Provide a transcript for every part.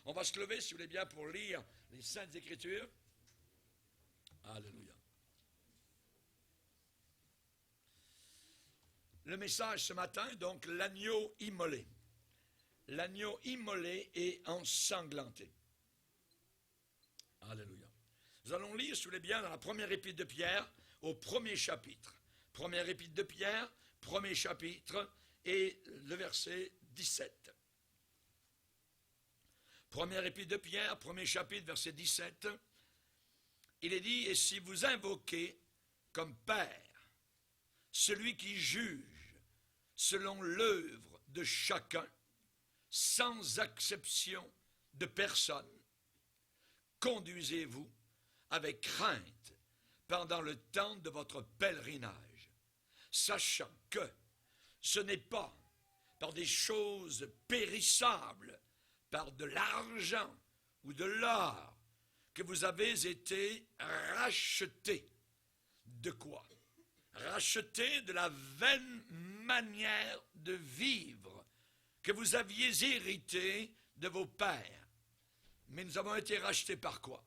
On va se lever, si vous voulez bien, pour lire les Saintes Écritures. Alléluia. Le message ce matin, donc, l'agneau immolé. L'agneau immolé et ensanglanté. Alléluia. Nous allons lire, si vous voulez bien, dans la première épître de Pierre, au premier chapitre. Première épître de Pierre, premier chapitre, et le verset 17. Première épître de Pierre, premier chapitre, verset 17. Il est dit, « Et si vous invoquez comme Père celui qui juge selon l'œuvre de chacun, sans acception de personne, conduisez-vous avec crainte pendant le temps de votre pèlerinage, sachant que ce n'est pas par des choses périssables, par de l'argent ou de l'or, que vous avez été rachetés. De quoi? Rachetés de la vaine manière de vivre que vous aviez hérité de vos pères. Mais nous avons été rachetés par quoi?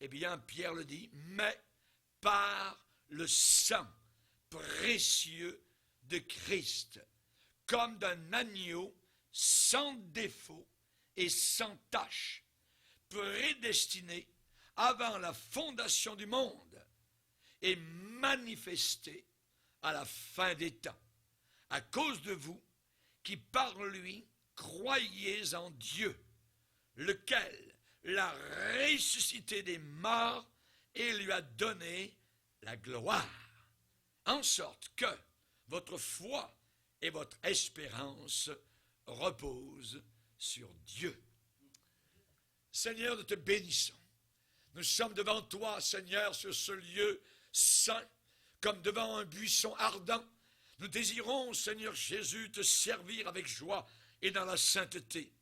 Eh bien, Pierre le dit, mais par le sang précieux de Christ, comme d'un agneau sans défaut et sans tache, prédestiné avant la fondation du monde et manifesté à la fin des temps, à cause de vous qui par lui croyez en Dieu, lequel l'a ressuscité des morts et lui a donné la gloire, en sorte que votre foi et votre espérance reposent sur Dieu. Seigneur, nous te bénissons. Nous sommes devant toi, Seigneur, sur ce lieu saint, comme devant un buisson ardent. Nous désirons, Seigneur Jésus, te servir avec joie et dans la sainteté.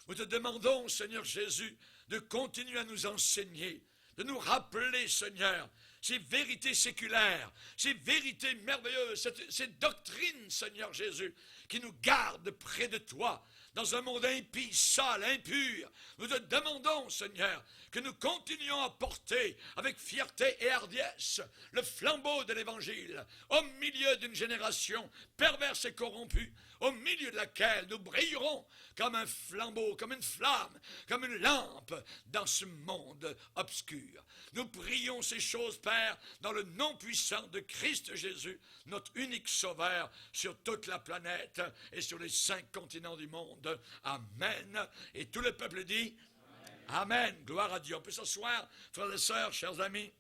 Nous te demandons, Seigneur Jésus, de continuer à nous enseigner, de nous rappeler, Seigneur, ces vérités séculaires, ces vérités merveilleuses, ces doctrines, Seigneur Jésus, qui nous gardent près de toi, dans un monde impie, sale, impur. Nous te demandons, Seigneur, que nous continuions à porter avec fierté et hardiesse le flambeau de l'Évangile au milieu d'une génération perverse et corrompue, au milieu de laquelle nous brillerons comme un flambeau, comme une flamme, comme une lampe dans ce monde obscur. Nous prions ces choses, Père, dans le nom puissant de Christ Jésus, notre unique Sauveur sur toute la planète et sur les 5 continents du monde. Amen. Et tout le peuple dit Amen. Amen. Gloire à Dieu. On peut s'asseoir, frères et sœurs, chers amis.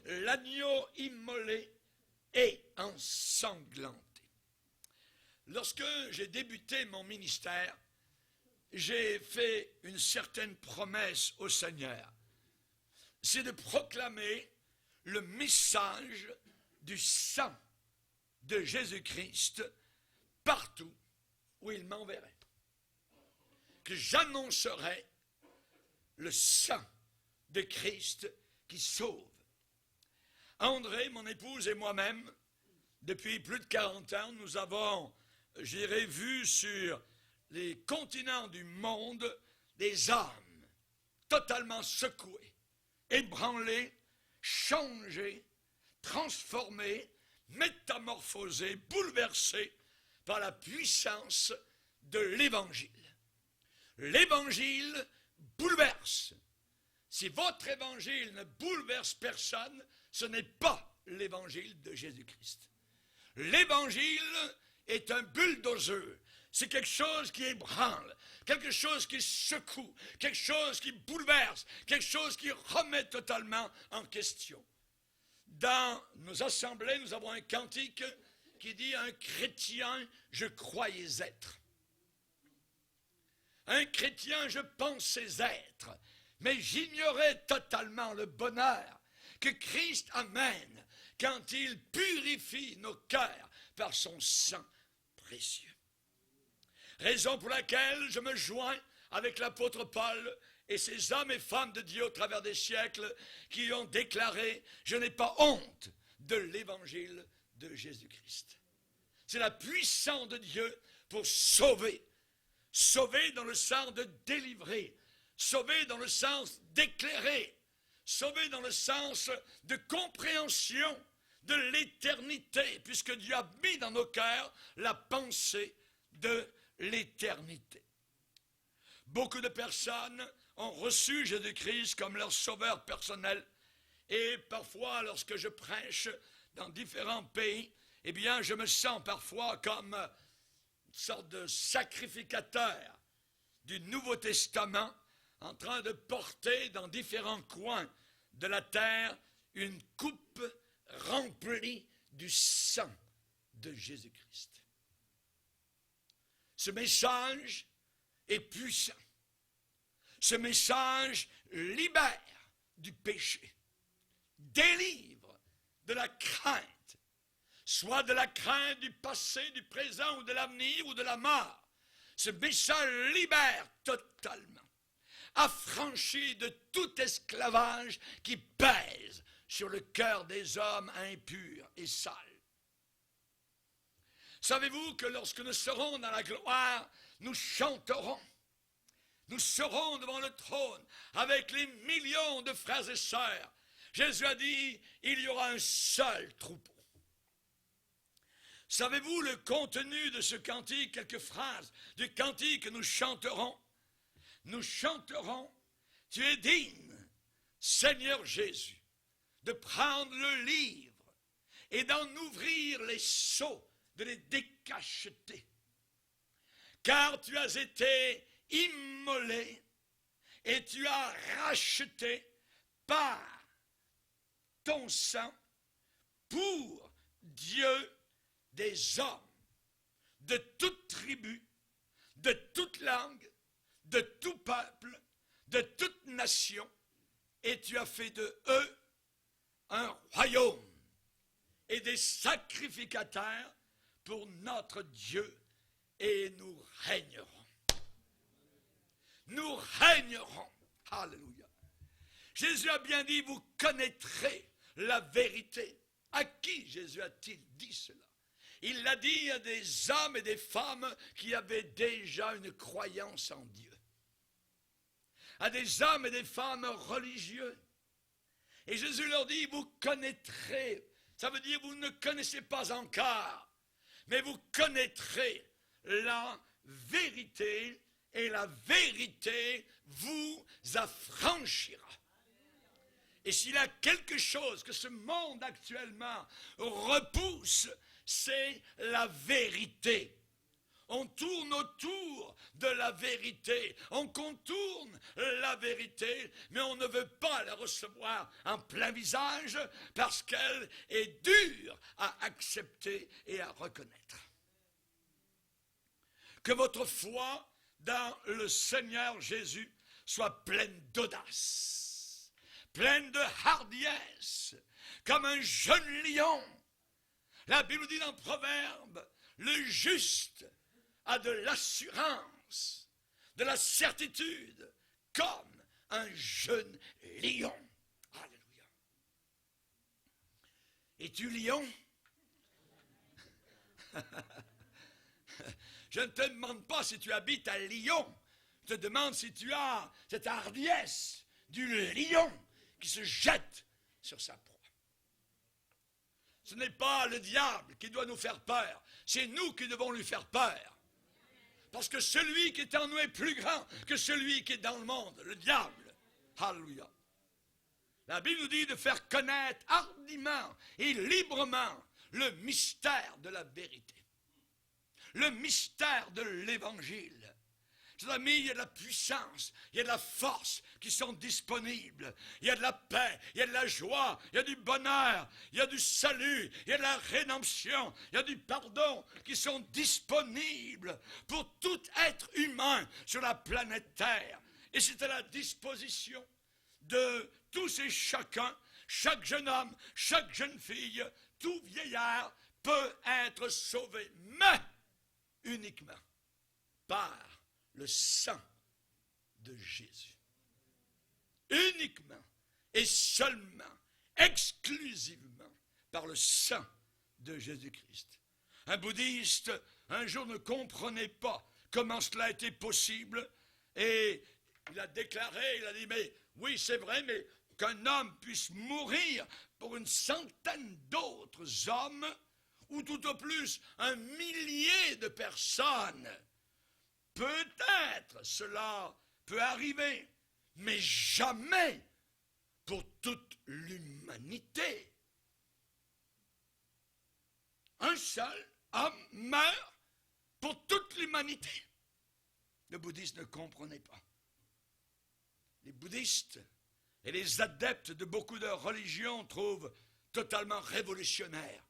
L'agneau immolé et ensanglanté. Lorsque j'ai débuté mon ministère, j'ai fait une certaine promesse au Seigneur. C'est de proclamer le message du sang de Jésus-Christ partout où il m'enverrait. Que j'annoncerai le sang de Christ qui sauve. André, mon épouse et moi-même, depuis plus de 40 ans, nous avons, vu sur les continents du monde des âmes totalement secouées, ébranlées, changées, transformées, métamorphosées, bouleversées par la puissance de l'Évangile. L'Évangile bouleverse. Si votre Évangile ne bouleverse personne, ce n'est pas l'Évangile de Jésus-Christ. L'Évangile est un bulldozer. C'est quelque chose qui ébranle, quelque chose qui secoue, quelque chose qui bouleverse, quelque chose qui remet totalement en question. Dans nos assemblées, nous avons un cantique qui dit « Un chrétien, je croyais être ». Un chrétien, je pensais être, mais j'ignorais totalement le bonheur que Christ amène quand il purifie nos cœurs par son sang précieux. Raison pour laquelle je me joins avec l'apôtre Paul et ces hommes et femmes de Dieu au travers des siècles qui ont déclaré « Je n'ai pas honte de l'évangile de Jésus-Christ ». C'est la puissance de Dieu pour sauver. Sauvé dans le sens de délivrer, sauvé dans le sens d'éclairer, sauvé dans le sens de compréhension de l'éternité, puisque Dieu a mis dans nos cœurs la pensée de l'éternité. Beaucoup de personnes ont reçu Jésus-Christ comme leur sauveur personnel, et parfois, lorsque je prêche dans différents pays, eh bien, je me sens parfois comme une sorte de sacrificateur du Nouveau Testament, en train de porter dans différents coins de la terre une coupe remplie du sang de Jésus-Christ. Ce message est puissant. Ce message libère du péché, délivre de la crainte, soit de la crainte du passé, du présent ou de l'avenir ou de la mort. Ce message libère totalement, affranchit de tout esclavage qui pèse sur le cœur des hommes impurs et sales. Savez-vous que lorsque nous serons dans la gloire, nous chanterons. Nous serons devant le trône avec les millions de frères et sœurs. Jésus a dit, il y aura un seul troupeau. Savez-vous le contenu de ce cantique, quelques phrases du cantique que nous chanterons? Nous chanterons, tu es digne, Seigneur Jésus, de prendre le livre et d'en ouvrir les sceaux, de les décacheter. Car tu as été immolé et tu as racheté par ton sang pour Dieu des hommes de toute tribu, de toute langue, de tout peuple, de toute nation, et tu as fait de eux un royaume et des sacrificateurs pour notre Dieu, et nous régnerons. Nous régnerons. Alléluia. Jésus a bien dit, vous connaîtrez la vérité. À qui Jésus a-t-il dit cela? Il l'a dit à des hommes et des femmes qui avaient déjà une croyance en Dieu. À des hommes et des femmes religieux. Et Jésus leur dit, vous connaîtrez. Ça veut dire, vous ne connaissez pas encore, mais vous connaîtrez la vérité, et la vérité vous affranchira. Et s'il y a quelque chose que ce monde actuellement repousse, c'est la vérité. On tourne autour de la vérité, on contourne la vérité, mais on ne veut pas la recevoir en plein visage parce qu'elle est dure à accepter et à reconnaître. Que votre foi dans le Seigneur Jésus soit pleine d'audace, pleine de hardiesse, comme un jeune lion. La Bible dit dans Proverbe, le juste a de l'assurance, de la certitude, comme un jeune lion. Alléluia. Es-tu lion? Je ne te demande pas si tu habites à Lyon. Je te demande si tu as cette hardiesse du lion qui se jette sur sa proie. Ce n'est pas le diable qui doit nous faire peur. C'est nous qui devons lui faire peur. Parce que celui qui est en nous est plus grand que celui qui est dans le monde, le diable. Alléluia. La Bible nous dit de faire connaître hardiment et librement le mystère de la vérité. Le mystère de l'évangile. Chers amis, il y a de la puissance, il y a de la force qui sont disponibles. Il y a de la paix, il y a de la joie, il y a du bonheur, il y a du salut, il y a de la rédemption, il y a du pardon qui sont disponibles pour tout être humain sur la planète Terre. Et c'est à la disposition de tous et chacun, chaque jeune homme, chaque jeune fille, tout vieillard peut être sauvé. Mais uniquement par le sang de Jésus. Uniquement et seulement, exclusivement par le sang de Jésus-Christ. Un bouddhiste, un jour, ne comprenait pas comment cela a été possible. Et il a déclaré, il a dit, mais oui, c'est vrai, mais qu'un homme puisse mourir pour une centaine d'autres hommes, ou tout au plus un millier de personnes, peut-être cela peut arriver, mais jamais pour toute l'humanité. Un seul homme meurt pour toute l'humanité. Les bouddhistes ne comprenaient pas. Les bouddhistes et les adeptes de beaucoup de religions trouvent totalement révolutionnaire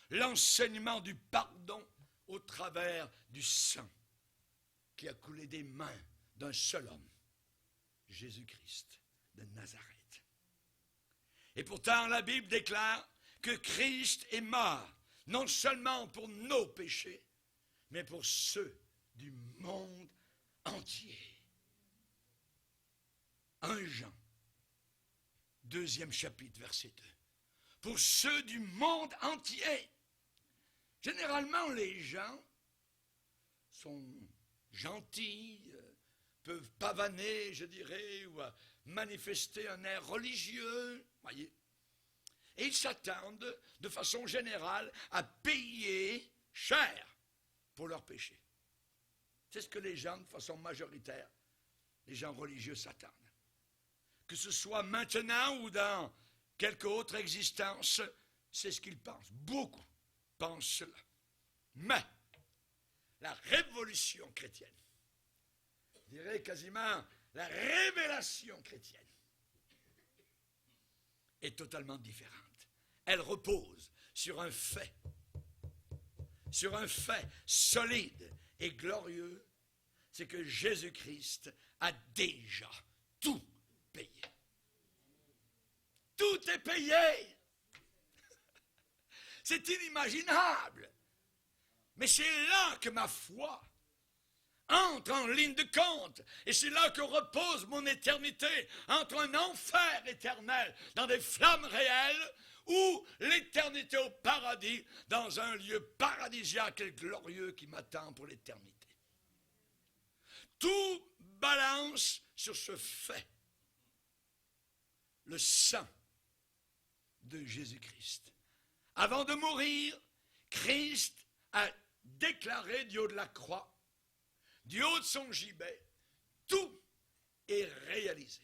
l'enseignement du pardon au travers du sang qui a coulé des mains d'un seul homme, Jésus-Christ de Nazareth. Et pourtant, la Bible déclare que Christ est mort, non seulement pour nos péchés, mais pour ceux du monde entier. 1 Jean, 2e chapitre, verset 2. Pour ceux du monde entier. Généralement, les gens sont gentils, peuvent pavaner, je dirais, ou manifester un air religieux, voyez. Et ils s'attendent, de façon générale, à payer cher pour leurs péchés. C'est ce que les gens, de façon majoritaire, les gens religieux s'attendent. Que ce soit maintenant ou dans quelque autre existence, c'est ce qu'ils pensent. Beaucoup pensent cela. Mais la révolution chrétienne, je dirais quasiment la révélation chrétienne, est totalement différente. Elle repose sur un fait solide et glorieux, c'est que Jésus-Christ a déjà tout payé. Tout est payé. C'est inimaginable. Mais c'est là que ma foi entre en ligne de compte. Et c'est là que repose mon éternité, entre un enfer éternel dans des flammes réelles ou l'éternité au paradis dans un lieu paradisiaque et glorieux qui m'attend pour l'éternité. Tout balance sur ce fait. Le sang de Jésus-Christ. Avant de mourir, Christ a déclaré du haut de la croix, du haut de son gibet, tout est réalisé.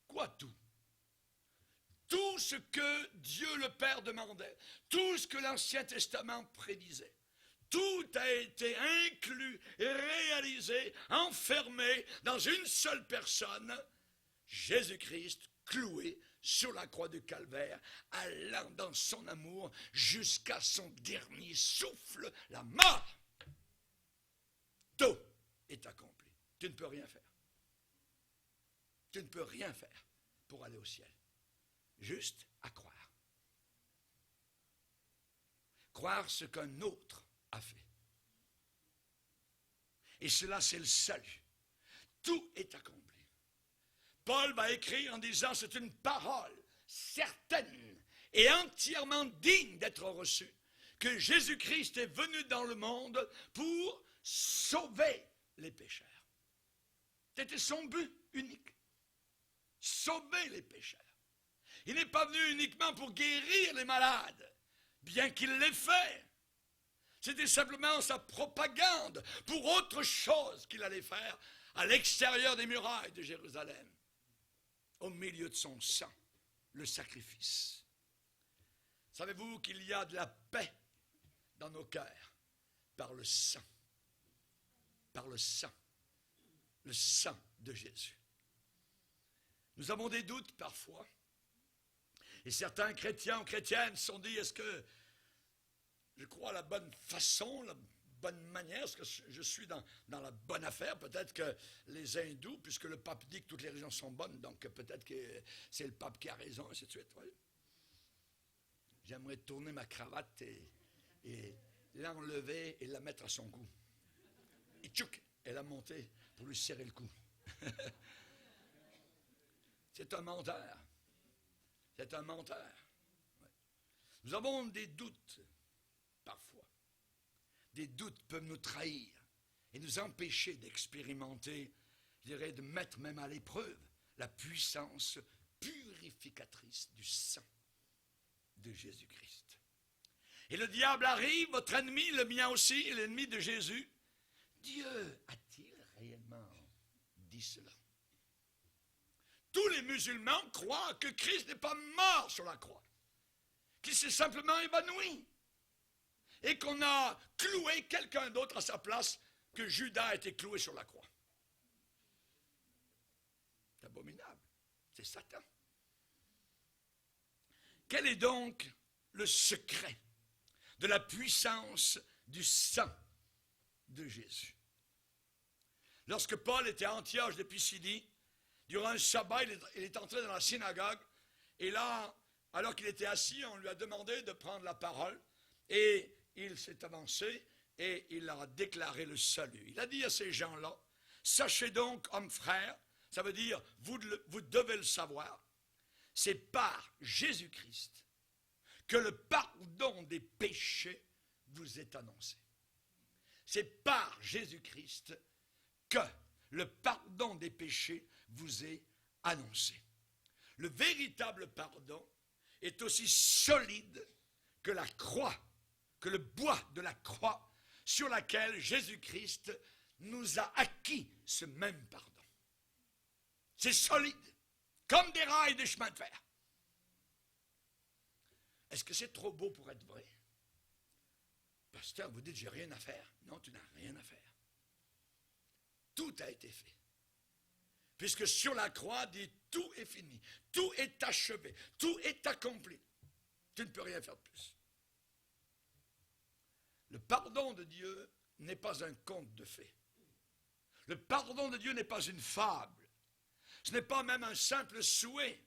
Quoi tout? Tout ce que Dieu le Père demandait, tout ce que l'Ancien Testament prédisait, tout a été inclus, réalisé, enfermé dans une seule personne, Jésus-Christ cloué sur la croix du Calvaire, allant dans son amour jusqu'à son dernier souffle, la mort. Tout est accompli. Tu ne peux rien faire. Tu ne peux rien faire pour aller au ciel. Juste à croire. Croire ce qu'un autre a fait. Et cela, c'est le salut. Tout est accompli. Paul va écrire en disant, c'est une parole certaine et entièrement digne d'être reçue, que Jésus-Christ est venu dans le monde pour sauver les pécheurs. C'était son but unique. Sauver les pécheurs. Il n'est pas venu uniquement pour guérir les malades, bien qu'il l'ait fait. C'était simplement sa propagande pour autre chose qu'il allait faire à l'extérieur des murailles de Jérusalem, au milieu de son sang, le sacrifice. Savez-vous qu'il y a de la paix dans nos cœurs par le sang? Par le sang de Jésus. Nous avons des doutes parfois. Et certains chrétiens ou chrétiennes se sont dit, est-ce que je crois à la bonne façon, la bonne manière, est-ce que je suis dans la bonne affaire? Peut-être que les hindous, puisque le pape dit que toutes les religions sont bonnes, donc peut-être que c'est le pape qui a raison, et ainsi de suite. Oui. J'aimerais tourner ma cravate et l'enlever et la mettre à son cou. Et tchouk, elle a monté pour lui serrer le cou. C'est un menteur. C'est un menteur. Ouais. Nous avons des doutes, parfois. Des doutes peuvent nous trahir. et nous empêcher d'expérimenter, je dirais, de mettre même à l'épreuve la puissance purificatrice du sang de Jésus-Christ. Et le diable arrive, votre ennemi, le mien aussi, l'ennemi de Jésus. Dieu a-t-il réellement dit cela? Tous les musulmans croient que Christ n'est pas mort sur la croix, qu'il s'est simplement évanoui, et qu'on a cloué quelqu'un d'autre à sa place, que Judas a été cloué sur la croix. C'est abominable, c'est Satan. Quel est donc le secret de la puissance du sang de Jésus? Lorsque Paul était à Antioche de Pisidie, durant un sabbat, il est entré dans la synagogue, et là, alors qu'il était assis, on lui a demandé de prendre la parole, et il s'est avancé, et il leur a déclaré le salut. Il a dit à ces gens-là, sachez donc, hommes frères, ça veut dire, vous devez le savoir, c'est par Jésus-Christ que le pardon des péchés vous est annoncé. C'est par Jésus-Christ que le pardon des péchés vous est annoncé. Le véritable pardon est aussi solide que la croix, que le bois de la croix sur laquelle Jésus-Christ nous a acquis ce même pardon. C'est solide, comme des rails des chemins de fer. Est-ce que c'est trop beau pour être vrai? Pasteur, vous dites, j'ai rien à faire. Non, tu n'as rien à faire. Tout a été fait. Puisque sur la croix, dit, tout est fini, tout est achevé, tout est accompli. Tu ne peux rien faire de plus. Le pardon de Dieu n'est pas un conte de fées. Le pardon de Dieu n'est pas une fable. Ce n'est pas même un simple souhait.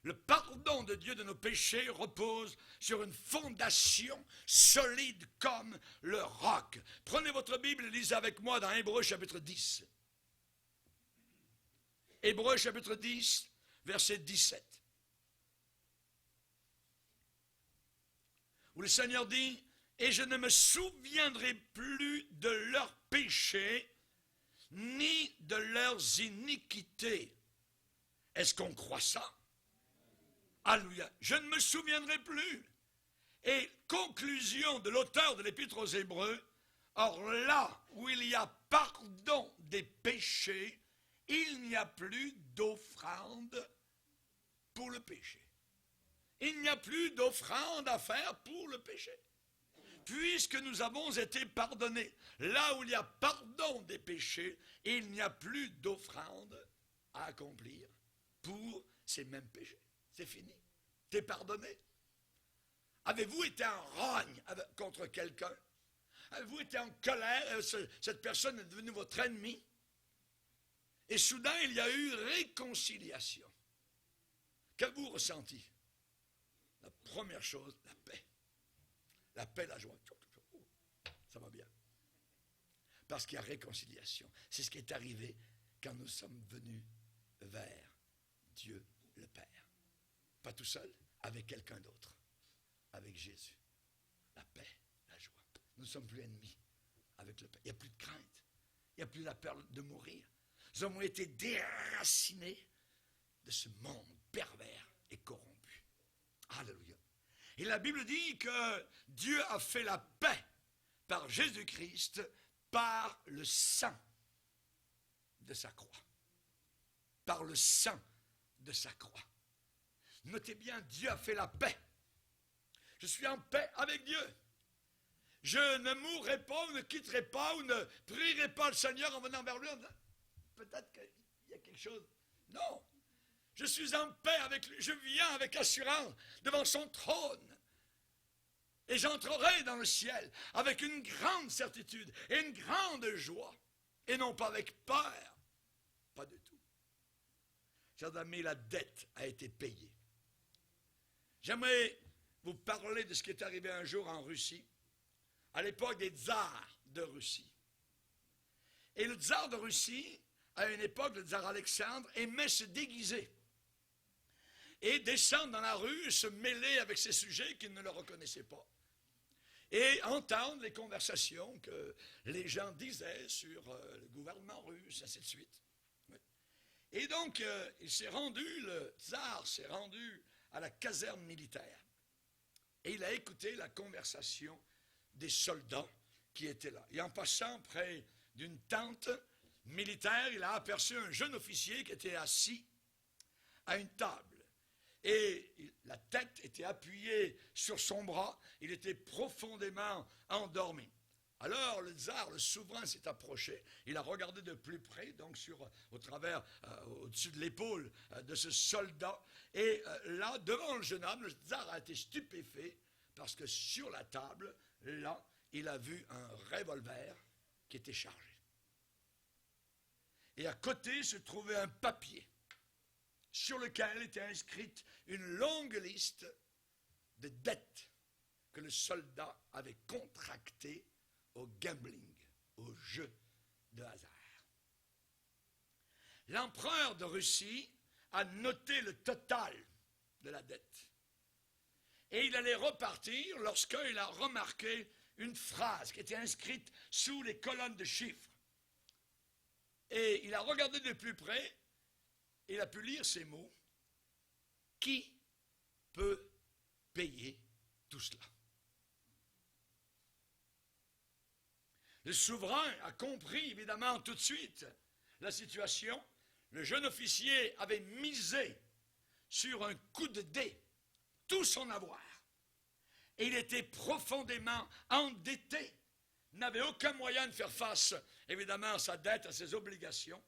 Le pardon de Dieu de nos péchés repose sur une fondation solide comme le roc. Prenez votre Bible et lisez avec moi dans Hébreux chapitre 10. Hébreux chapitre 10, verset 17. Où le Seigneur dit, « Et je ne me souviendrai plus de leurs péchés, ni de leurs iniquités. » Est-ce qu'on croit ça? Alléluia. Je ne me souviendrai plus. Et conclusion de l'auteur de l'Épître aux Hébreux, or là où il y a pardon des péchés, il n'y a plus d'offrande pour le péché. Il n'y a plus d'offrande à faire pour le péché. Puisque nous avons été pardonnés, là où il y a pardon des péchés, il n'y a plus d'offrande à accomplir pour ces mêmes péchés. C'est fini. T'es pardonné. Avez-vous été en rogne contre quelqu'un? Avez-vous été en colère? Cette personne est devenue votre ennemi? Et soudain, il y a eu réconciliation. Qu'avez-vous ressenti? La première chose, la paix. La paix, la joie. Ça va bien. Parce qu'il y a réconciliation. C'est ce qui est arrivé quand nous sommes venus vers Dieu le Père. Pas tout seul, avec quelqu'un d'autre. Avec Jésus. La paix, la joie. Nous ne sommes plus ennemis avec le Père. Il n'y a plus de crainte. Il n'y a plus la peur de mourir. Nous avons été déracinés de ce monde pervers et corrompu. Alléluia. Et la Bible dit que Dieu a fait la paix par Jésus-Christ, par le sang de sa croix. Par le sang de sa croix. Notez bien, Dieu a fait la paix. Je suis en paix avec Dieu. Je ne mourrai pas, ou ne quitterai pas, ou ne prierai pas le Seigneur en venant vers lui en disant, peut-être qu'il y a quelque chose. Non. Je suis en paix avec lui. Je viens avec assurance devant son trône. Et j'entrerai dans le ciel avec une grande certitude et une grande joie. Et non pas avec peur. Pas du tout. Chers amis, la dette a été payée. J'aimerais vous parler de ce qui est arrivé un jour en Russie, à l'époque des tsars de Russie. Et le tsar de Russie, à une époque, le tsar Alexandre, aimait se déguiser et descendre dans la rue et se mêler avec ses sujets qui ne le reconnaissaient pas. et entendre les conversations que les gens disaient sur le gouvernement russe, ainsi de suite. Oui. Et donc, le tsar s'est rendu à la caserne militaire. Et il a écouté la conversation des soldats qui étaient là. Et en passant près d'une tente militaire, il a aperçu un jeune officier qui était assis à une table. Et la tête était appuyée sur son bras. Il était profondément endormi. Alors le tsar, le souverain, s'est approché. Il a regardé de plus près, donc au-dessus de l'épaule de ce soldat. Et là, devant le jeune homme, le tsar a été stupéfait parce que sur la table, là, il a vu un revolver qui était chargé. Et à côté se trouvait un papier sur lequel était inscrite une longue liste de dettes que le soldat avait contractées au gambling, au jeu de hasard. L'empereur de Russie a noté le total de la dette. Et il allait repartir lorsqu'il a remarqué une phrase qui était inscrite sous les colonnes de chiffres. Et il a regardé de plus près, et il a pu lire ces mots. Qui peut payer tout cela? Le souverain a compris évidemment tout de suite la situation. Le jeune officier avait misé sur un coup de dé tout son avoir. Et il était profondément endetté, n'avait aucun moyen de faire face évidemment à sa dette, à ses obligations.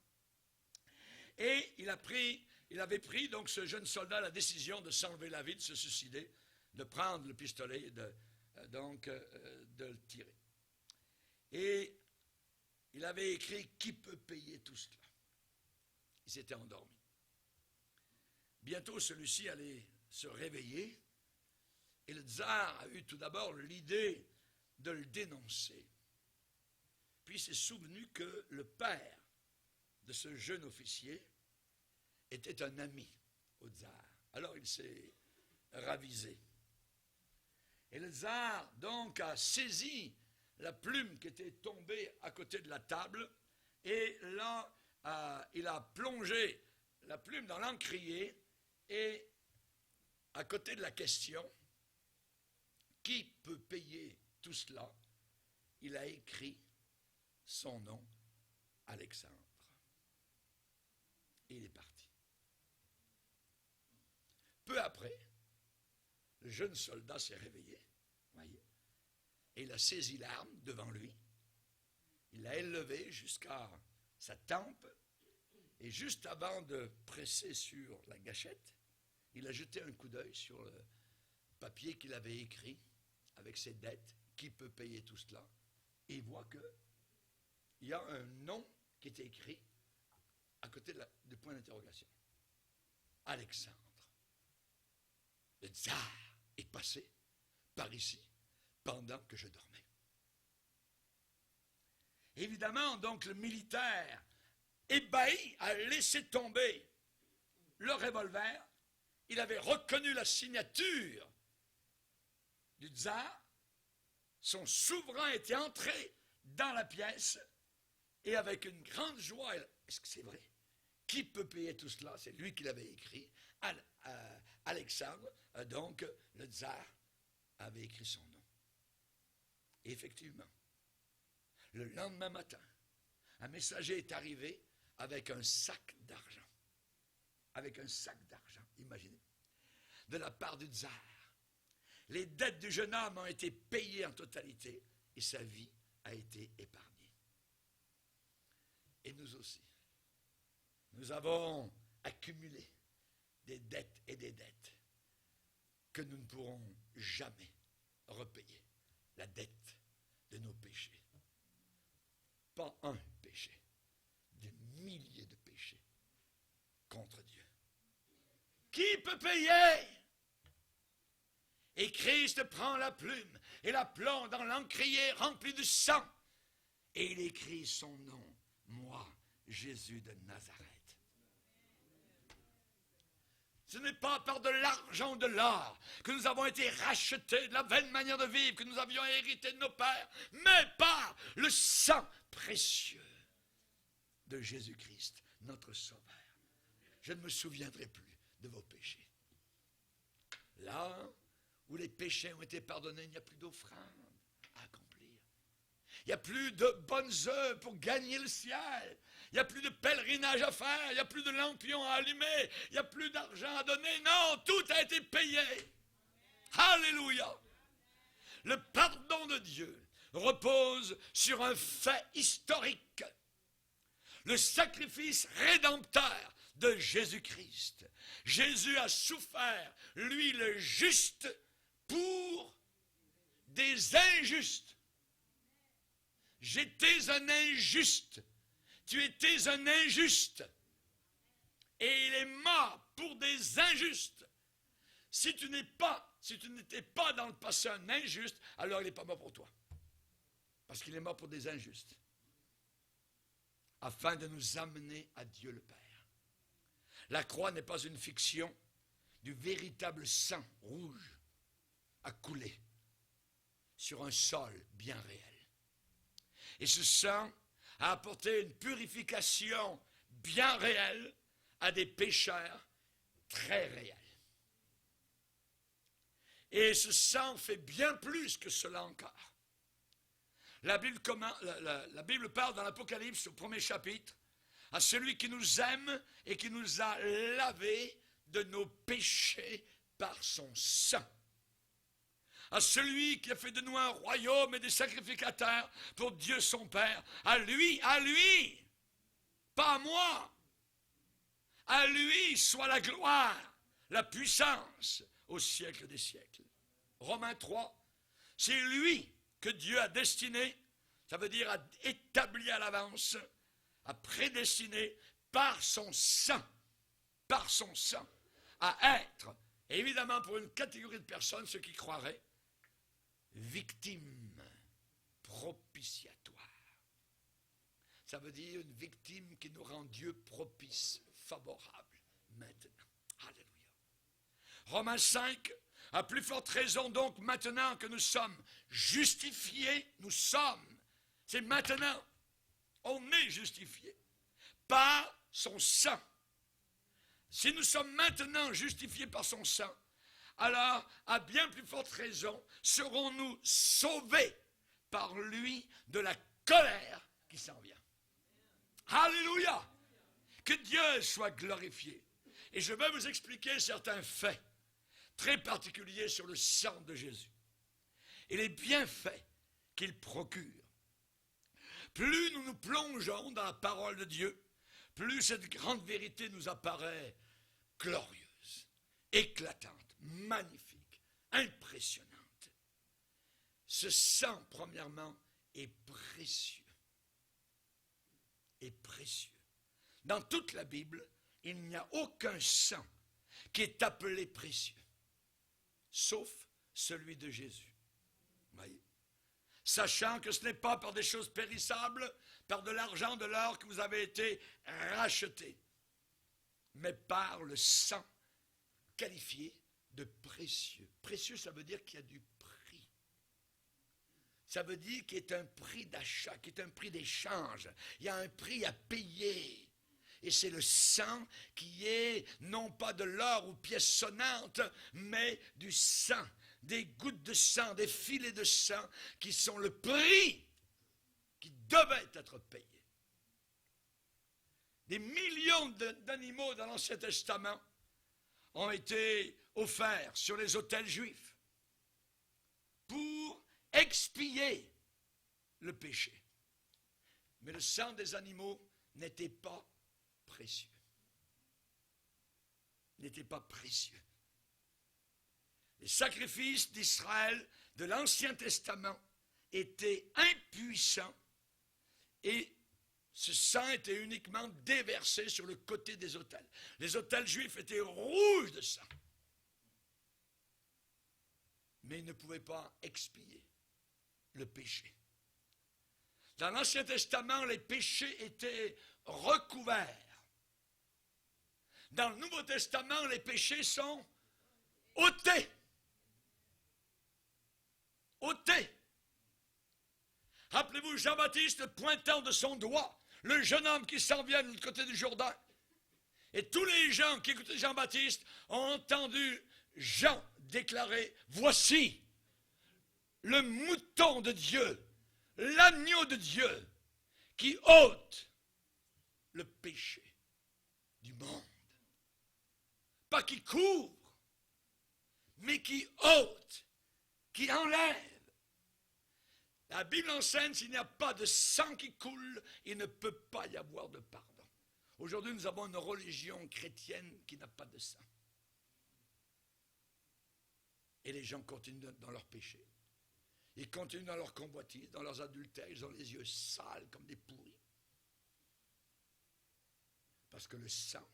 Et il avait pris, donc ce jeune soldat, la décision de s'enlever la vie, de se suicider, de prendre le pistolet et de le tirer. Et il avait écrit « Qui peut payer tout cela ?» Il s'était endormi. Bientôt, celui-ci allait se réveiller et le tsar a eu tout d'abord l'idée de le dénoncer. Puis il s'est souvenu que le père de ce jeune officier était un ami au tsar. Alors il s'est ravisé. Et le tsar donc a saisi la plume qui était tombée à côté de la table et là il a plongé la plume dans l'encrier et à côté de la question « Qui peut payer tout cela ?» il a écrit son nom, Alexandre. Et il est parti. Peu après, le jeune soldat s'est réveillé, voyez, et il a saisi l'arme devant lui, il l'a élevée jusqu'à sa tempe, et juste avant de presser sur la gâchette, il a jeté un coup d'œil sur le papier qu'il avait écrit avec ses dettes, qui peut payer tout cela, et il voit qu'il y a un nom qui est écrit à côté du point d'interrogation. Alexandre. Le tsar est passé par ici pendant que je dormais. Évidemment, donc, le militaire, ébahi, a laissé tomber le revolver. Il avait reconnu la signature du tsar. Son souverain était entré dans la pièce et avec une grande joie, est-ce que c'est vrai? Qui peut payer tout cela? C'est lui qui l'avait écrit. Alexandre, donc le tsar, avait écrit son nom. Et effectivement, le lendemain matin, un messager est arrivé avec un sac d'argent. Avec un sac d'argent, imaginez, de la part du tsar. Les dettes du jeune homme ont été payées en totalité et sa vie a été épargnée. Et nous aussi, nous avons accumulé des dettes et des dettes que nous ne pourrons jamais repayer. La dette de nos péchés. Pas un péché, des milliers de péchés contre Dieu. Qui peut payer? Et Christ prend la plume et la plonge dans l'encrier rempli de sang. Et il écrit son nom, moi, Jésus de Nazareth. Ce n'est pas par de l'argent ou de l'or que nous avons été rachetés de la vaine manière de vivre que nous avions hérité de nos pères, mais par le sang précieux de Jésus-Christ, notre Sauveur. Je ne me souviendrai plus de vos péchés. Là où les péchés ont été pardonnés, il n'y a plus d'offrande à accomplir. Il n'y a plus de bonnes œuvres pour gagner le ciel. Il n'y a plus de pèlerinage à faire. Il n'y a plus de lampions à allumer. Il n'y a plus d'argent à donner. Non, tout a été payé. Alléluia. Le pardon de Dieu repose sur un fait historique. Le sacrifice rédempteur de Jésus-Christ. Jésus a souffert, lui le juste, pour des injustes. J'étais un injuste. Tu étais un injuste. Et il est mort pour des injustes. Si tu n'étais pas dans le passé un injuste, alors il n'est pas mort pour toi. Parce qu'il est mort pour des injustes. Afin de nous amener à Dieu le Père. La croix n'est pas une fiction. Du véritable sang rouge a coulé sur un sol bien réel. Et ce sang a apporté une purification bien réelle à des pécheurs très réels. Et ce sang fait bien plus que cela encore. La Bible parle dans l'Apocalypse, au 1er chapitre, à celui qui nous aime et qui nous a lavés de nos péchés par son sang. À celui qui a fait de nous un royaume et des sacrificateurs pour Dieu son Père. À lui, pas à moi. À lui soit la gloire, la puissance au siècle des siècles. Romains 3, c'est lui que Dieu a destiné, ça veut dire a établi à l'avance, a prédestiné par son sang, à être, évidemment pour une catégorie de personnes, ceux qui croiraient, victime propitiatoire. Ça veut dire une victime qui nous rend Dieu propice, favorable, maintenant. Alléluia. Romains 5, à plus forte raison donc maintenant que nous sommes justifiés, c'est maintenant, on est justifiés par son sang. Si nous sommes maintenant justifiés par son sang, alors, à bien plus forte raison, serons-nous sauvés par lui de la colère qui s'en vient. Alléluia! Que Dieu soit glorifié. Et je vais vous expliquer certains faits très particuliers sur le sang de Jésus et les bienfaits qu'il procure. Plus nous nous plongeons dans la parole de Dieu, plus cette grande vérité nous apparaît glorieuse, éclatante, magnifique, impressionnante. Ce sang, premièrement, est précieux. Est précieux. Dans toute la Bible, il n'y a aucun sang qui est appelé précieux, sauf celui de Jésus. Voyez? Sachant que ce n'est pas par des choses périssables, par de l'argent, de l'or que vous avez été rachetés, mais par le sang qualifié de précieux. Précieux, ça veut dire qu'il y a du prix. Ça veut dire qu'il y a un prix d'achat, qu'il y a un prix d'échange. Il y a un prix à payer. Et c'est le sang qui est non pas de l'or ou pièce sonnante, mais du sang, des gouttes de sang, des filets de sang qui sont le prix qui devait être payé. Des millions d'animaux dans l'Ancien Testament ont été offerts sur les autels juifs pour expier le péché. Mais le sang des animaux n'était pas précieux. N'était pas précieux. Les sacrifices d'Israël de l'Ancien Testament étaient impuissants et ce sang était uniquement déversé sur le côté des autels. Les autels juifs étaient rouges de sang. Mais ils ne pouvaient pas expier le péché. Dans l'Ancien Testament, les péchés étaient recouverts. Dans le Nouveau Testament, les péchés sont ôtés. Ôtés. Rappelez-vous Jean-Baptiste pointant de son doigt le jeune homme qui s'en vient de l'autre côté du Jourdain. Et tous les gens qui écoutaient Jean-Baptiste ont entendu Jean déclarer « Voici le mouton de Dieu, l'agneau de Dieu qui ôte le péché du monde. » Pas qui couvre, mais qui ôte, qui enlève. La Bible enseigne, s'il n'y a pas de sang qui coule, il ne peut pas y avoir de pardon. Aujourd'hui, nous avons une religion chrétienne qui n'a pas de sang. Et les gens continuent dans leur péché. Ils continuent dans leur convoitise, dans leurs adultères. Ils ont les yeux sales comme des pourris. Parce que le sang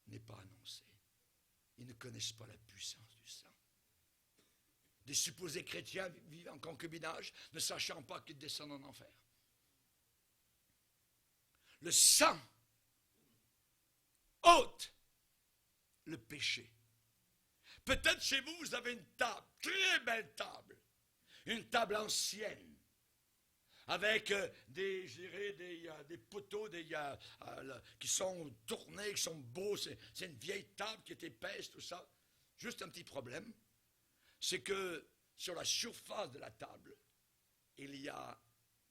n'est pas annoncé. Ils ne connaissent pas la puissance du sang. Des supposés chrétiens vivent en concubinage, ne sachant pas qu'ils descendent en enfer. Le sang ôte le péché. Peut-être chez vous, vous avez une table, très belle table, une table ancienne, avec des poteaux qui sont tournés, qui sont beaux. C'est une vieille table qui est épaisse, tout ça. Juste un petit problème, c'est que sur la surface de la table, il y a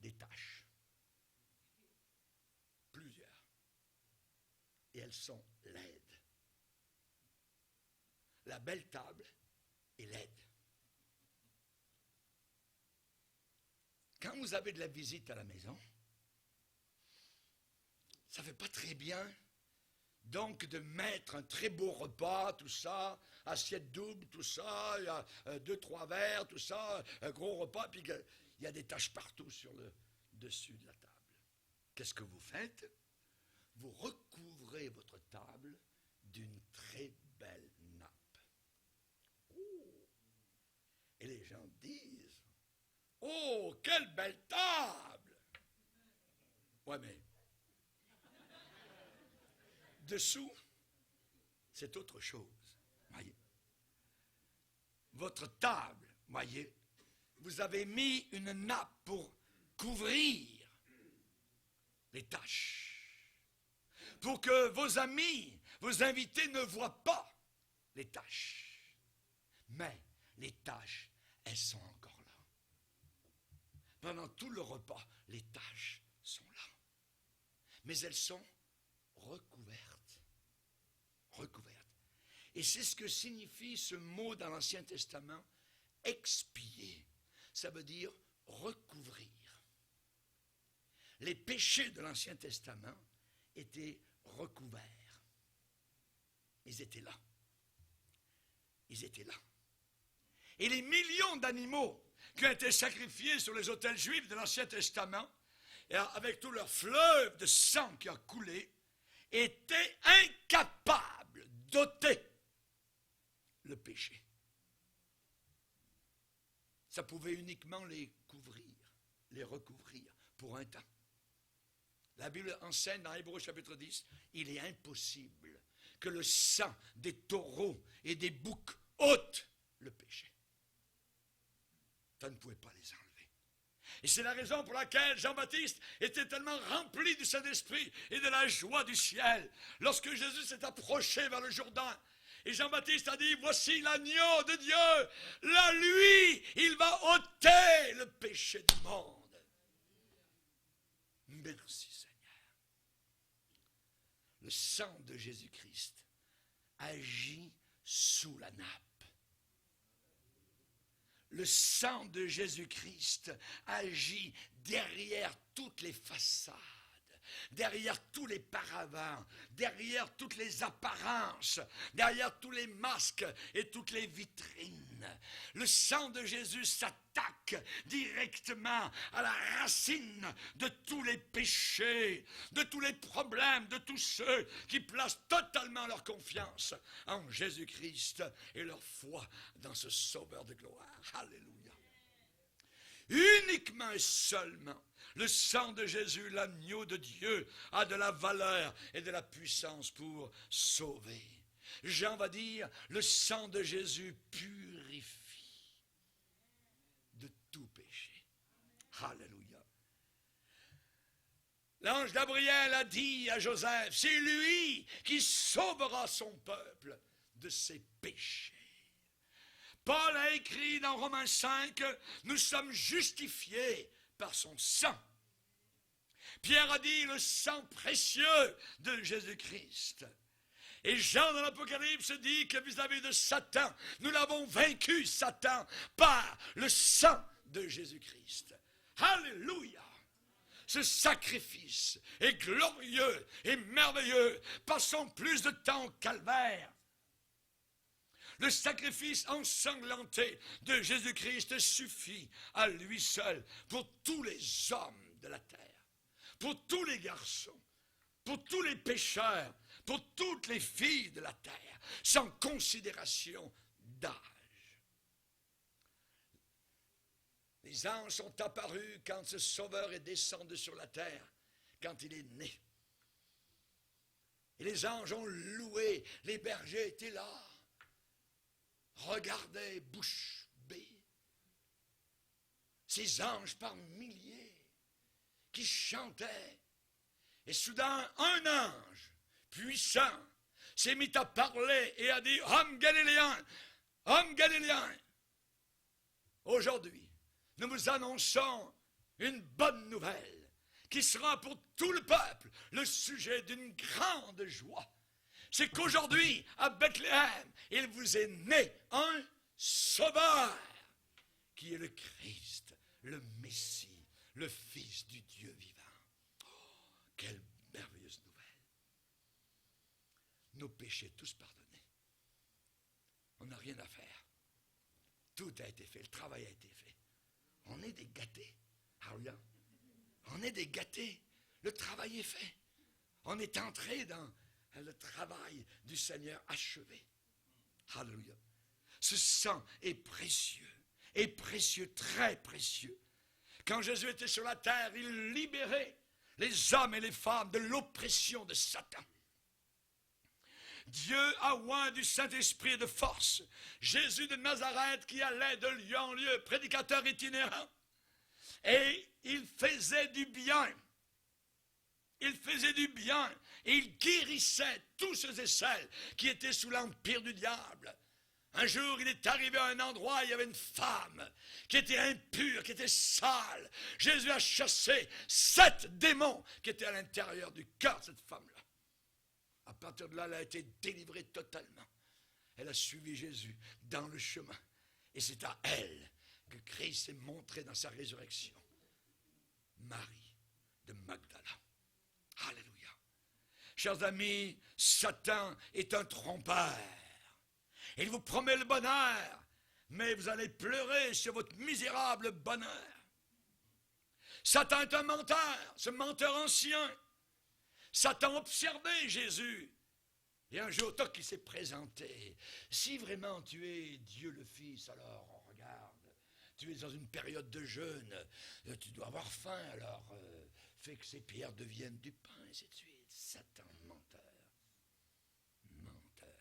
des taches. Plusieurs. Et elles sont laides. La belle table est laide. Quand vous avez de la visite à la maison, ça ne fait pas très bien donc de mettre un très beau repas, tout ça, assiette double, tout ça, il y a 2-3 verres, tout ça, un gros repas, puis il y a des taches partout sur le dessus de la table. Qu'est-ce que vous faites? Vous recouvrez votre table d'une très belle nappe. Oh. Et les gens disent, « Oh, quelle belle table! » Ouais, mais dessous, c'est autre chose. Voyez. Votre table, voyez, vous avez mis une nappe pour couvrir les taches. Pour que vos amis, vos invités ne voient pas les taches. Mais les taches, elles sont encore là. Pendant tout le repas, les taches sont là. Mais elles sont recouvertes. Recouvertes. Et c'est ce que signifie ce mot dans l'Ancien Testament, expier. Ça veut dire recouvrir. Les péchés de l'Ancien Testament étaient recouverts. Ils étaient là. Ils étaient là. Et les millions d'animaux qui ont été sacrifiés sur les autels juifs de l'Ancien Testament, et avec tout leur fleuve de sang qui a coulé, étaient incapables d'ôter le péché. Ça pouvait uniquement les couvrir, les recouvrir pour un temps. La Bible enseigne dans Hébreux chapitre 10, il est impossible que le sang des taureaux et des boucs ôte le péché. Ça ne pouvait pas les enlever. Et c'est la raison pour laquelle Jean-Baptiste était tellement rempli du Saint-Esprit et de la joie du ciel. Lorsque Jésus s'est approché vers le Jourdain, et Jean-Baptiste a dit, voici l'agneau de Dieu. Là, lui, il va ôter le péché du monde. Merci Seigneur. Le sang de Jésus-Christ agit sous la nappe. Le sang de Jésus-Christ agit derrière toutes les façades, derrière tous les paravents, derrière toutes les apparences, derrière tous les masques et toutes les vitrines. Le sang de Jésus s'attaque directement à la racine de tous les péchés, de tous les problèmes, de tous ceux qui placent totalement leur confiance en Jésus-Christ et leur foi dans ce Sauveur de gloire. Alléluia. Uniquement et seulement le sang de Jésus, l'agneau de Dieu, a de la valeur et de la puissance pour sauver. Jean va dire, le sang de Jésus purifie de tout péché. Alléluia. L'ange Gabriel a dit à Joseph, c'est lui qui sauvera son peuple de ses péchés. Paul a écrit dans Romains 5, nous sommes justifiés par son sang. Pierre a dit le sang précieux de Jésus-Christ. Et Jean dans l'Apocalypse dit que vis-à-vis de Satan, nous l'avons vaincu, Satan, par le sang de Jésus-Christ. Alléluia! Ce sacrifice est glorieux et merveilleux. Passons plus de temps au calvaire. Le sacrifice ensanglanté de Jésus-Christ suffit à lui seul pour tous les hommes de la terre, pour tous les garçons, pour tous les pécheurs, pour toutes les filles de la terre, sans considération d'âge. Les anges sont apparus quand ce Sauveur est descendu sur la terre, quand il est né. Et les anges ont loué, les bergers étaient là. Regardez, bouche bée, ces anges par milliers qui chantaient. Et soudain, un ange puissant s'est mis à parler et a dit, homme galiléen, aujourd'hui, nous vous annonçons une bonne nouvelle qui sera pour tout le peuple le sujet d'une grande joie. C'est qu'aujourd'hui, à Bethléem, il vous est né un sauveur qui est le Christ, le Messie, le Fils du Dieu vivant. Oh, quelle merveilleuse nouvelle. Nos péchés tous pardonnés. On n'a rien à faire. Tout a été fait, le travail a été fait. On est des gâtés. Alléluia. On est des gâtés. Le travail est fait. On est entré dans le travail du Seigneur achevé. Alléluia. Ce sang est précieux, très précieux. Quand Jésus était sur la terre, il libérait les hommes et les femmes de l'oppression de Satan. Dieu a oint du Saint-Esprit et de force Jésus de Nazareth qui allait de lieu en lieu, prédicateur itinérant. Et il faisait du bien. Il faisait du bien et il guérissait tous ceux et celles qui étaient sous l'empire du diable. Un jour, il est arrivé à un endroit, il y avait une femme qui était impure, qui était sale. Jésus a chassé 7 démons qui étaient à l'intérieur du cœur de cette femme-là. À partir de là, elle a été délivrée totalement. Elle a suivi Jésus dans le chemin. Et c'est à elle que Christ s'est montré dans sa résurrection. Marie de Magdala. Alléluia. Chers amis, Satan est un trompeur. Il vous promet le bonheur, mais vous allez pleurer sur votre misérable bonheur. Satan est un menteur, ce menteur ancien. Satan observait Jésus. Et un jour, toc, il s'est présenté. Si vraiment tu es Dieu le Fils, alors on regarde. Tu es dans une période de jeûne. Tu dois avoir faim, alors fais que ces pierres deviennent du pain, et ainsi de suite. Satan, menteur. Menteur.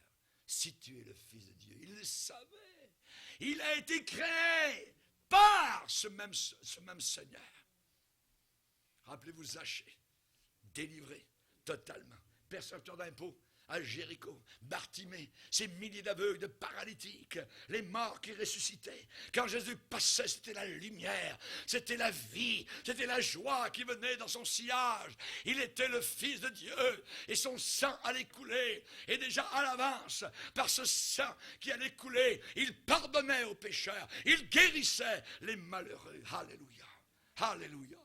Si tu es le Fils de Dieu, il le savait. Il a été créé par ce même Seigneur. Rappelez-vous Zachée, délivré totalement, percepteur d'impôts à Jéricho, Bartimée, ces milliers d'aveugles, de paralytiques, les morts qui ressuscitaient. Quand Jésus passait, c'était la lumière, c'était la vie, c'était la joie qui venait dans son sillage. Il était le Fils de Dieu et son sang allait couler. Et déjà à l'avance, par ce sang qui allait couler, il pardonnait aux pécheurs, il guérissait les malheureux. Alléluia, alléluia.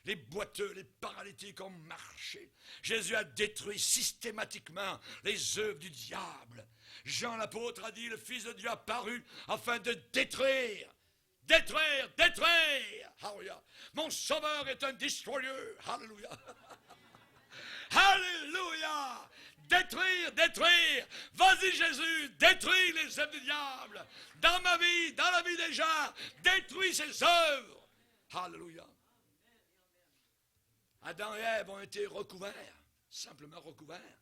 Les boiteux, les paralytiques ont marché. Jésus a détruit systématiquement les œuvres du diable. Jean l'apôtre a dit, le Fils de Dieu a paru afin de détruire. Détruire, détruire. Alléluia. Mon sauveur est un destroyer. Alléluia. Alléluia. Détruire, détruire. Vas-y Jésus, détruis les œuvres du diable. Dans ma vie, dans la vie des gens, détruis ces œuvres. Alléluia. Adam et Ève ont été recouverts, simplement recouverts.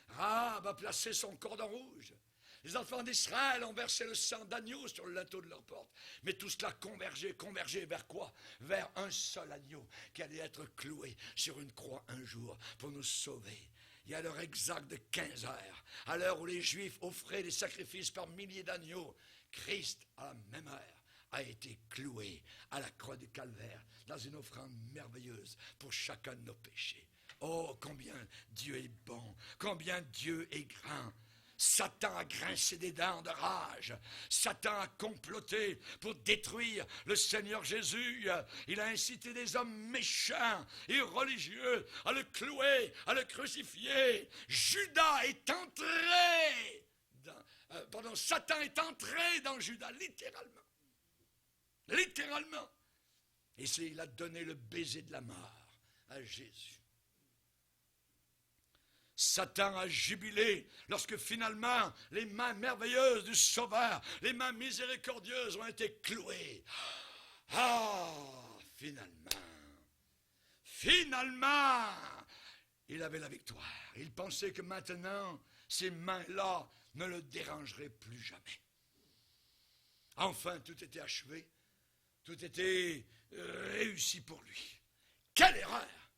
Rahab a placé son cordon rouge. Les enfants d'Israël ont versé le sang d'agneau sur le linteau de leur porte. Mais tout cela convergeait vers quoi? Vers un seul agneau qui allait être cloué sur une croix un jour pour nous sauver. Et à l'heure exacte de 15 heures, à l'heure où les Juifs offraient des sacrifices par milliers d'agneaux, Christ, à la même heure, a été cloué à la croix du calvaire dans une offrande merveilleuse pour chacun de nos péchés. Oh, combien Dieu est bon, combien Dieu est grand. Satan a grincé des dents de rage. Satan a comploté pour détruire le Seigneur Jésus. Il a incité des hommes méchants et religieux à le clouer, à le crucifier. Judas est entré Satan est entré dans Judas, littéralement. Littéralement. Et il a donné le baiser de la mort à Jésus. Satan a jubilé lorsque finalement les mains merveilleuses du Sauveur, les mains miséricordieuses ont été clouées. Ah, finalement, il avait la victoire. Il pensait que maintenant, ces mains-là ne le dérangeraient plus jamais. Enfin, tout était achevé, tout était réussi pour lui. Quelle erreur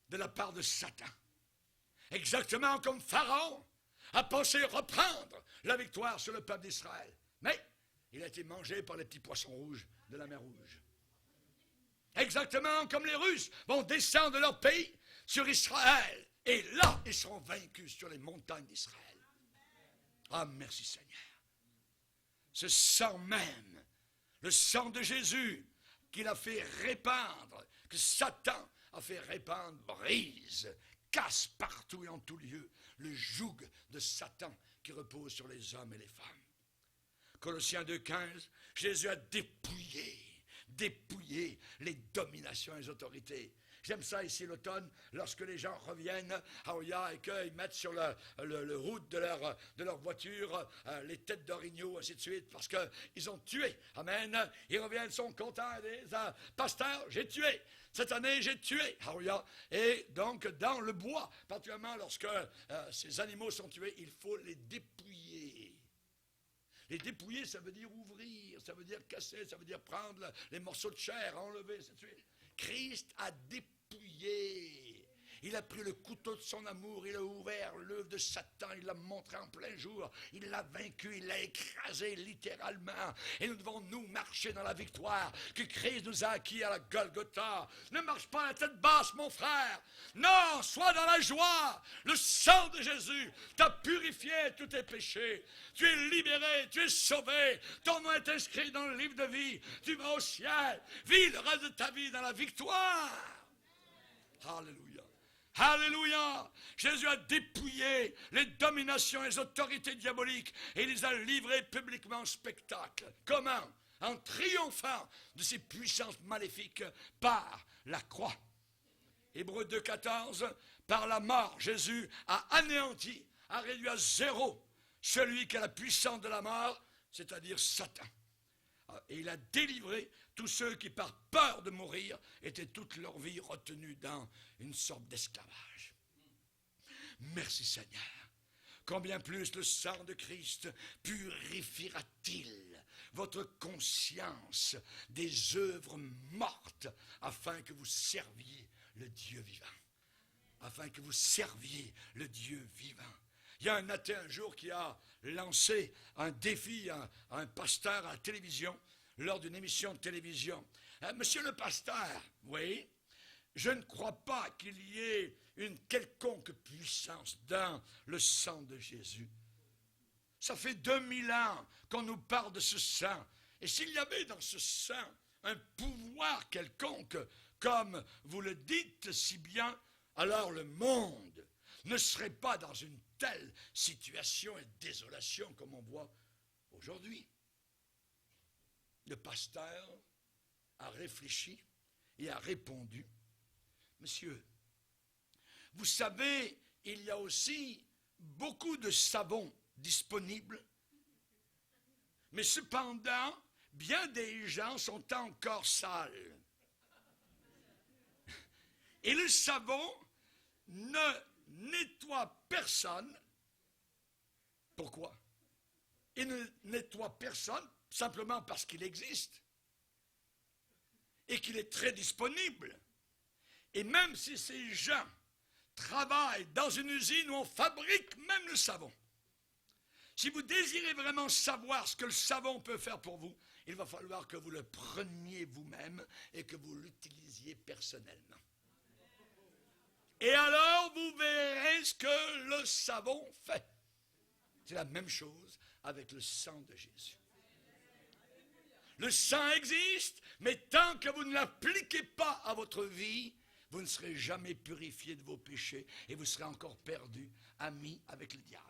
de la part de Satan! Exactement comme Pharaon a pensé reprendre la victoire sur le peuple d'Israël. Mais il a été mangé par les petits poissons rouges de la mer Rouge. Exactement comme les Russes vont descendre de leur pays sur Israël. Et là, ils seront vaincus sur les montagnes d'Israël. Ah, merci Seigneur. Ce sang même, le sang de Jésus qu'il a fait répandre, que Satan a fait répandre, brise, casse partout et en tout lieu le joug de Satan qui repose sur les hommes et les femmes. Colossiens 2,15, Jésus a dépouillé les dominations et les autorités. J'aime ça ici l'automne, lorsque les gens reviennent à Oya et qu'ils mettent sur le route de leur voiture les têtes d'orignaux, ainsi de suite, parce qu'ils ont tué. Amen. Ils reviennent, sont contents, ils disent, pasteur, j'ai tué. Cette année, j'ai tué. Aouya. Et donc, dans le bois, particulièrement lorsque ces animaux sont tués, il faut les dépouiller. Les dépouiller, ça veut dire ouvrir, ça veut dire casser, ça veut dire prendre les morceaux de chair, enlever, ainsi de suite. Christ a dépouillé. Il a pris le couteau de son amour, il a ouvert l'œuvre de Satan, il l'a montré en plein jour, il l'a vaincu, il l'a écrasé littéralement. Et nous devons, nous, marcher dans la victoire que Christ nous a acquis à la Golgotha. Ne marche pas la tête basse, mon frère. Non, sois dans la joie. Le sang de Jésus t'a purifié tous tes péchés. Tu es libéré, tu es sauvé. Ton nom est inscrit dans le livre de vie. Tu vas au ciel. Vis le reste de ta vie dans la victoire. Alléluia. Alléluia! Jésus a dépouillé les dominations et les autorités diaboliques et les a livrées publiquement en spectacle. Comment? En triomphant de ces puissances maléfiques par la croix. Hébreux 2,14, par la mort, Jésus a anéanti, a réduit à zéro celui qui a la puissance de la mort, c'est-à-dire Satan. Et il a délivré tous ceux qui, par peur de mourir, étaient toute leur vie retenus dans une sorte d'esclavage. Merci Seigneur. Combien plus le sang de Christ purifiera-t-il votre conscience des œuvres mortes afin que vous serviez le Dieu vivant. Afin que vous serviez le Dieu vivant. Il y a un athée un jour qui a lancé un défi à un pasteur à la télévision lors d'une émission de télévision. Monsieur le pasteur, oui, je ne crois pas qu'il y ait une quelconque puissance dans le sang de Jésus. Ça fait 2000 ans qu'on nous parle de ce sang. Et s'il y avait dans ce sang un pouvoir quelconque, comme vous le dites si bien, alors le monde ne serait pas dans une telle situation et désolation comme on voit aujourd'hui. Le pasteur a réfléchi et a répondu, monsieur, vous savez, il y a aussi beaucoup de savons disponibles, mais cependant, bien des gens sont encore sales. Et le savon ne nettoie personne. Pourquoi? Il ne nettoie personne simplement parce qu'il existe et qu'il est très disponible. Et même si ces gens travaillent dans une usine où on fabrique même le savon, si vous désirez vraiment savoir ce que le savon peut faire pour vous, il va falloir que vous le preniez vous-même et que vous l'utilisiez personnellement. Et alors, vous verrez ce que le savon fait. C'est la même chose avec le sang de Jésus. Le sang existe, mais tant que vous ne l'appliquez pas à votre vie, vous ne serez jamais purifié de vos péchés et vous serez encore perdu, ami avec le diable.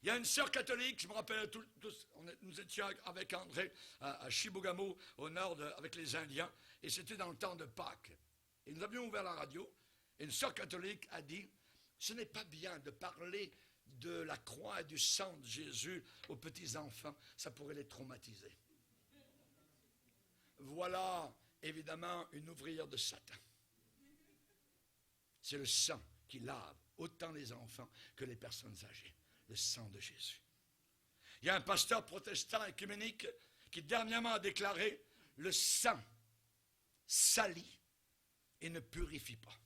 Il y a une sœur catholique, je me rappelle tous, nous étions avec André à Chibougamau, au nord, avec les Indiens, et c'était dans le temps de Pâques. Et nous avions ouvert la radio, et une sœur catholique a dit, ce n'est pas bien de parler de la croix et du sang de Jésus aux petits-enfants, ça pourrait les traumatiser. Voilà, évidemment, une ouvrière de Satan. C'est le sang qui lave autant les enfants que les personnes âgées. Le sang de Jésus. Il y a un pasteur protestant œcuménique qui dernièrement a déclaré « Le sang salit et ne purifie pas ».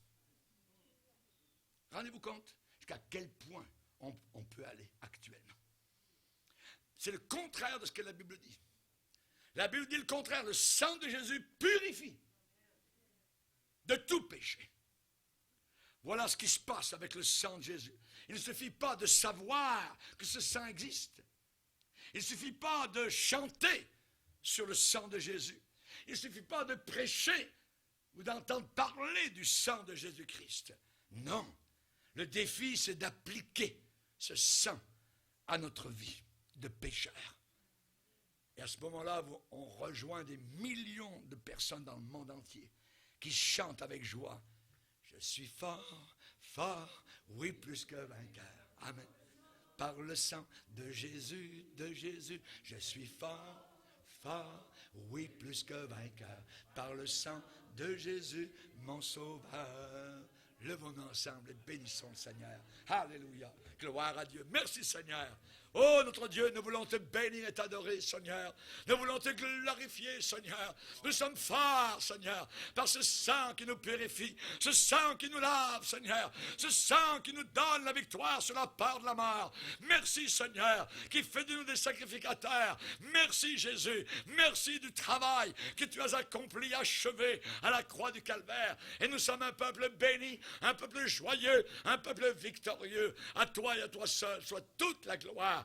Rendez-vous compte jusqu'à quel point on peut aller actuellement. C'est le contraire de ce que la Bible dit. La Bible dit le contraire. Le sang de Jésus purifie de tout péché. Voilà ce qui se passe avec le sang de Jésus. Il ne suffit pas de savoir que ce sang existe. Il ne suffit pas de chanter sur le sang de Jésus. Il ne suffit pas de prêcher ou d'entendre parler du sang de Jésus-Christ. Non. Le défi, c'est d'appliquer ce sang à notre vie de pécheurs. Et à ce moment-là, on rejoint des millions de personnes dans le monde entier qui chantent avec joie. Je suis fort, fort, oui, plus que vainqueur. Amen. Par le sang de Jésus, je suis fort, fort, oui, plus que vainqueur. Par le sang de Jésus, mon sauveur. Levons-nous ensemble et bénissons le Seigneur. Alléluia. Gloire à Dieu. Merci Seigneur. Oh notre Dieu, nous voulons te bénir et t'adorer, Seigneur. Nous voulons te glorifier, Seigneur. Nous sommes forts, Seigneur, par ce sang qui nous purifie, ce sang qui nous lave, Seigneur, ce sang qui nous donne la victoire sur la peur de la mort. Merci, Seigneur, qui fait de nous des sacrificateurs. Merci, Jésus. Merci du travail que tu as accompli, achevé à la croix du Calvaire. Et nous sommes un peuple béni, un peuple joyeux, un peuple victorieux. À toi et à toi seul soit toute la gloire.